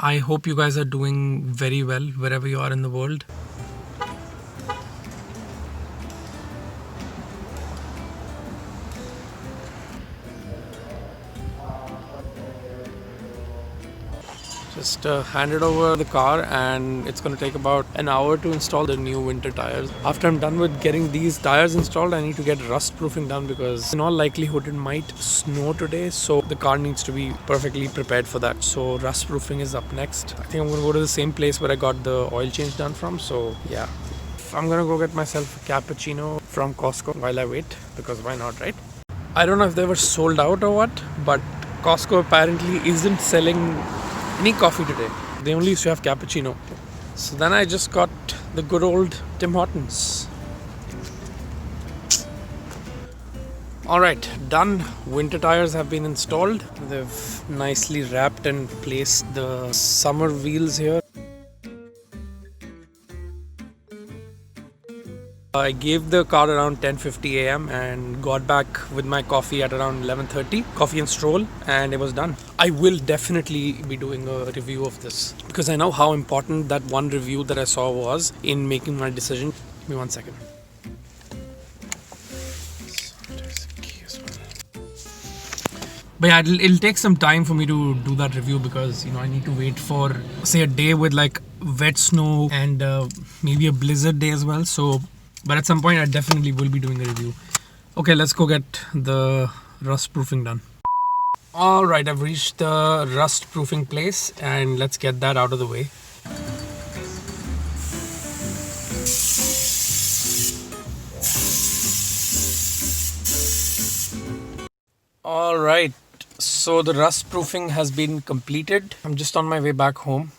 I hope you guys are doing very well wherever you are in the world. Just handed over the car and it's going to take about an hour to install the new winter tires. After I'm done with getting these tires installed, I need to get rust proofing done because in all likelihood it might snow today, so the car needs to be perfectly prepared for that. So rust proofing is up next. I think I'm going to go to the same place where I got the oil change done from, so yeah. I'm going to go get myself a cappuccino from Costco while I wait, because why not, right? I don't know if they were sold out or what, but Costco apparently isn't selling any coffee today. They only used to have cappuccino. So then I just got the good old Tim Hortons. Alright, done. Winter tires have been installed. They've nicely wrapped and placed the summer wheels here. I gave the car around 10:50 a.m. and got back with my coffee at around 11:30, coffee and stroll, and it was done. I will definitely be doing a review of this because I know how important that one review that I saw was in making my decision. Give me 1 second. But yeah, it'll take some time for me to do that review because I need to wait for say a day with like wet snow and maybe a blizzard day as well. But at some point I definitely will be doing a review. Okay, let's go get the rust proofing done. Alright, I've reached the rust proofing place and let's get that out of the way. Alright, so the rust proofing has been completed. I'm just on my way back home.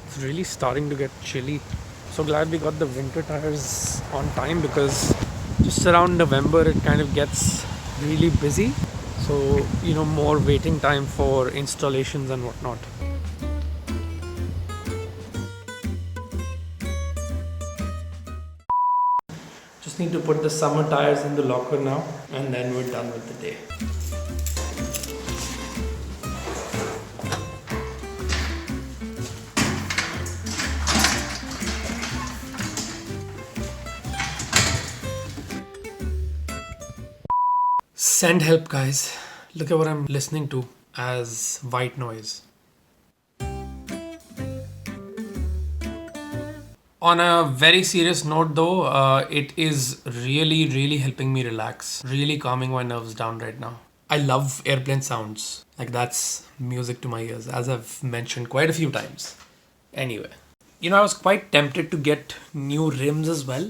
It's really starting to get chilly. So glad we got the winter tires on time because just around November it kind of gets really busy. So, more waiting time for installations and whatnot. Just need to put the summer tires in the locker now and then we're done with the day. Send help, guys. Look at what I'm listening to as white noise. On a very serious note though, it is really helping me relax. Really calming my nerves down right now. I love airplane sounds. Like that's music to my ears, as I've mentioned quite a few times. Anyway, I was quite tempted to get new rims as well.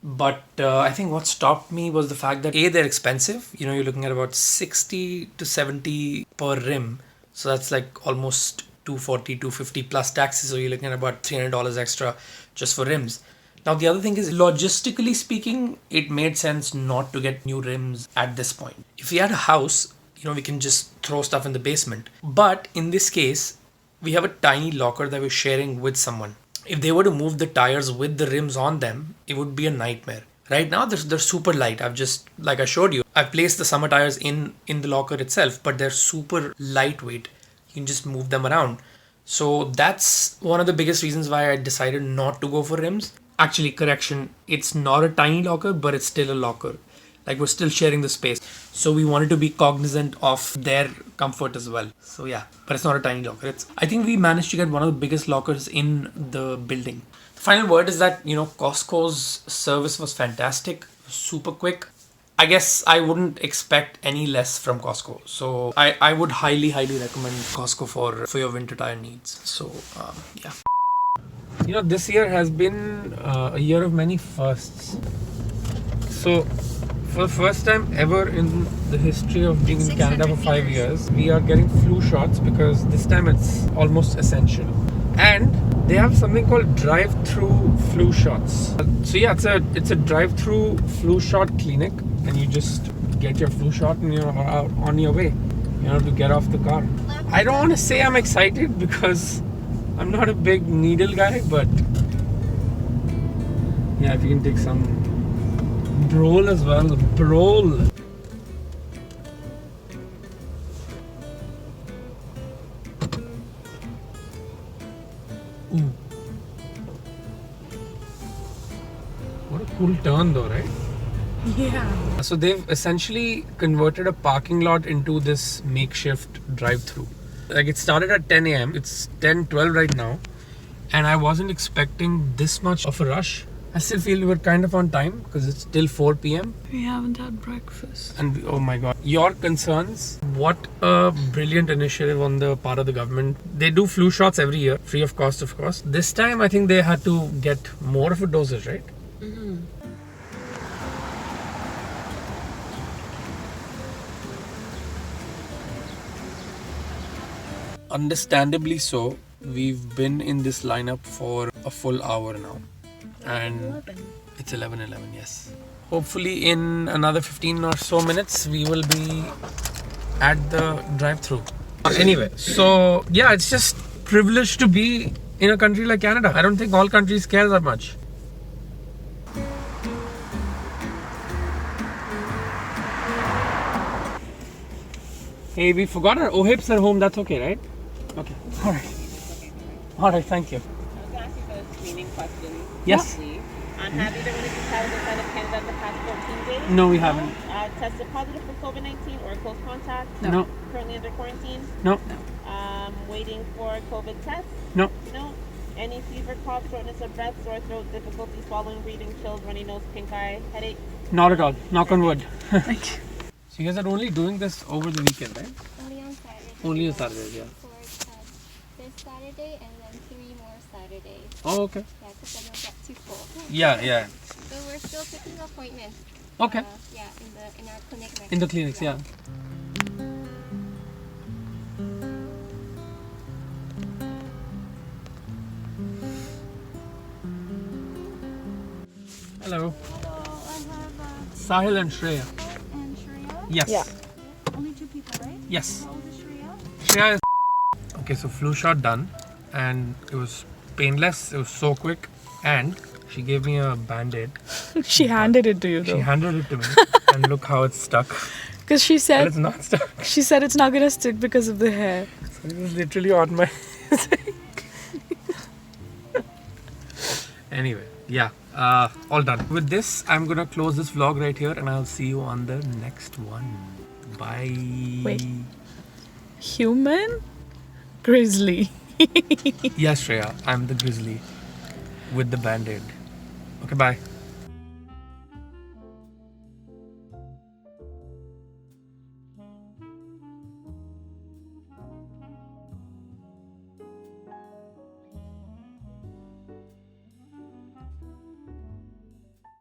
But I think what stopped me was the fact that they're expensive. You're looking at about 60 to 70 per rim. So that's like almost 240, 250 plus taxes. So you're looking at about $300 extra just for rims. Now the other thing is, logistically speaking, it made sense not to get new rims at this point. If we had a house, we can just throw stuff in the basement. But in this case, we have a tiny locker that we're sharing with someone. If they were to move the tires with the rims on them, it would be a nightmare. Right now, they're super light. Like I showed you, I've placed the summer tires in the locker itself, but they're super lightweight. You can just move them around. So that's one of the biggest reasons why I decided not to go for rims. Actually, correction, it's not a tiny locker, but it's still a locker. Like we're still sharing the space. So we wanted to be cognizant of their comfort as well. So yeah, but it's not a tiny locker. I think we managed to get one of the biggest lockers in the building. The final word is that, Costco's service was fantastic, super quick. I guess I wouldn't expect any less from Costco. So I would highly recommend Costco for your winter tire needs. So yeah. This year has been a year of many firsts. So for the first time ever in the history of being in Canada for 5 years, we are getting flu shots because this time it's almost essential. And they have something called drive-through flu shots. So yeah, it's a drive-through flu shot clinic, and you just get your flu shot and you're on your way. You have to get off the car. I don't want to say I'm excited because I'm not a big needle guy, but yeah, if you can take some Brol as well. Brol. Ooh. What a cool turn though, right? Yeah. So they've essentially converted a parking lot into this makeshift drive-through. Like it started at 10 a.m. It's 10:12 right now, and I wasn't expecting this much of a rush. I still feel we're kind of on time because it's till 4 p.m. We haven't had breakfast. And oh my god, your concerns. What a brilliant initiative on the part of the government. They do flu shots every year, free of cost, of course. This time I think they had to get more of a dosage, right? Understandably so. We've been in this lineup for a full hour now. And it's 11:11, yes. Hopefully in another 15 or so minutes we will be at the drive-through. Anyway, so yeah, it's just privileged to be in a country like Canada. I don't think all countries care that much. Hey, we forgot our OHIPs at home. That's okay, right? Okay. All right. All right. Thank you. I was going to ask you the screening questions. Yes. quickly. Have you been released outside of Canada in the past 14 days? No, we haven't. Tested positive for COVID-19 or close contact? No. Currently under quarantine? No. Waiting for COVID test? No. No. Any fever, cough, shortness of breath, sore throat, difficulty swallowing, breathing, chills, runny nose, pink eye, headache? Not at all. Knock on wood. Thank you. So you guys are only doing this over the weekend, right? Only on Saturday. Only on Saturdays, yeah. For this Saturday and then 3 more Saturdays. Oh, okay. Yeah, because then it'll get too full. Yeah, yeah. So we're still taking appointments. Okay. Yeah, in our clinic next In the week. clinics, yeah. Hello. Hello, I have Sahil and Shreya. and Shreya. Yes. Yeah. Only 2 people, right? Yes. How old is Shreya? Shreya is. Okay, so flu shot done, and it was painless. It was so quick, and she gave me a band-aid. She handed it to you She though. handed it to me, and look how it's stuck. Because she And said it's not stuck. it's not gonna stick because of the hair. It was literally on my. Anyway, yeah, all done. With this, I'm gonna close this vlog right here, and I'll see you on the next one. Bye. Wait. Human? Grizzly. Yes, Shreya, I'm the grizzly with the band-aid. Okay, bye.